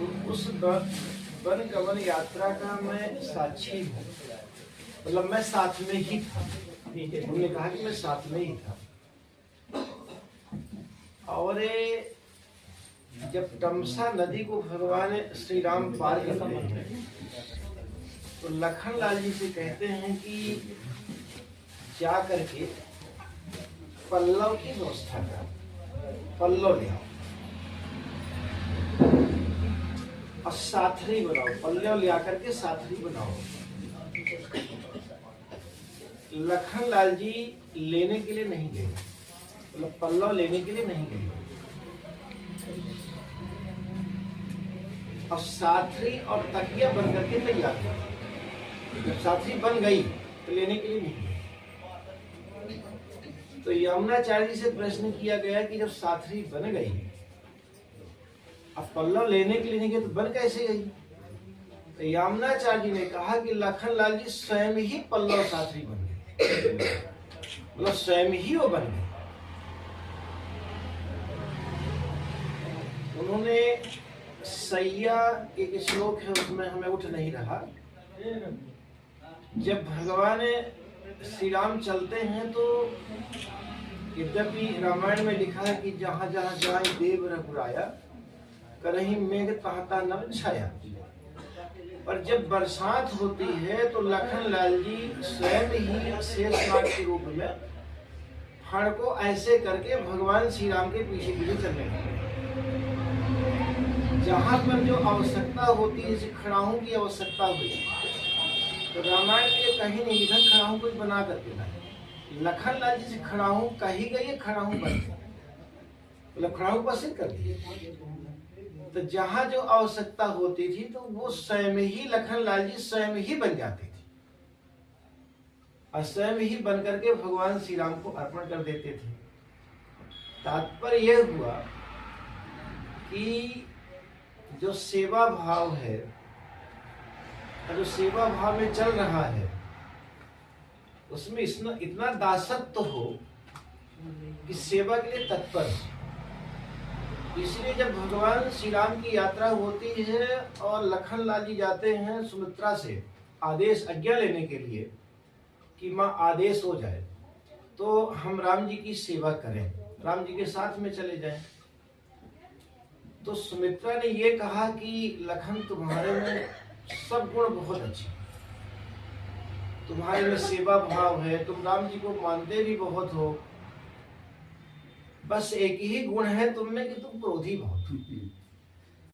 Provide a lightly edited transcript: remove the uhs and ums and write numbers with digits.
तो उस वन गमन यात्रा का मैं साक्षी हूँ, मतलब मैं साथ में ही था। उन्होंने कहा कि मैं साथ में ही था। और जब तमसा नदी को भगवान श्री राम पार करते हैं तो लखन लाल जी से कहते हैं कि जा करके पल्लव की व्यवस्था कर, पल्लव ले आओ और साथरी बनाओ, पल्लव ले आकर के साथरी बनाओ। लखन लाल जी लेने के लिए नहीं गए, मतलब पल्लव लेने के लिए नहीं गए, और साथरी और तकिया बन करके तैयार था। जब साथरी बन गई तो लेने के लिए नहीं गए। तो यमुनाचार्य जी से प्रश्न किया गया कि जब साथरी बन गई, अब पल्लव लेने के लिए नहीं गए तो बन कैसे गई? तो यमुनाचार्य जी ने कहा कि लखन लाल जी स्वयं ही पल्लव साथरी बन गए, मतलब स्वयं ही वो बन गए। उन्होंने सैया एक श्लोक है, उसमें हमें उठ नहीं रहा। जब भगवान श्री राम चलते हैं तो यद्यपि रामायण में लिखा है कि जहां जहां जाए देव रघुराया, करहीं मेघ तहता नभ छाया, पर जब बरसात होती है तो लखन लाल जी स्वयं ही शेषनाग के रूप में फण को ऐसे करके भगवान श्री राम के पीछे पीछे चलने लगे। जहां पर जो आवश्यकता होती है, जैसे खड़ाहों की आवश्यकता हुई तो रामायण में कहीं नहीं लिखा खड़ाहों को बना करके लाए। लखन लाल जी से खड़ाहों कही गई, खड़ाहों बन गए, मतलब खड़ाहों को सिद्ध कर दिए। तो जहां जो आवश्यकता होती थी तो वो स्वयं ही लखन लाल जी स्वयं ही बन जाते थे और स्वयं ही बन करके भगवान श्री राम को अर्पण कर देते थे। तात्पर्य यह हुआ कि जो सेवा भाव है, जो सेवा भाव में चल रहा है, उसमें इतना दासत्व हो कि सेवा के लिए तत्पर। इसलिए जब भगवान श्री राम की यात्रा होती है और लखन लाल जी जाते हैं सुमित्रा से आदेश आज्ञा लेने के लिए कि माँ आदेश हो जाए तो हम राम जी की सेवा करें, राम जी के साथ में चले जाएं। तो सुमित्रा ने ये कहा कि लखन तुम्हारे में सब गुण बहुत अच्छे, तुम्हारे में सेवा भाव है, तुम राम जी को मानते भी बहुत हो, बस एक ही गुण है तुम में कि तुम क्रोधी बहुत हो।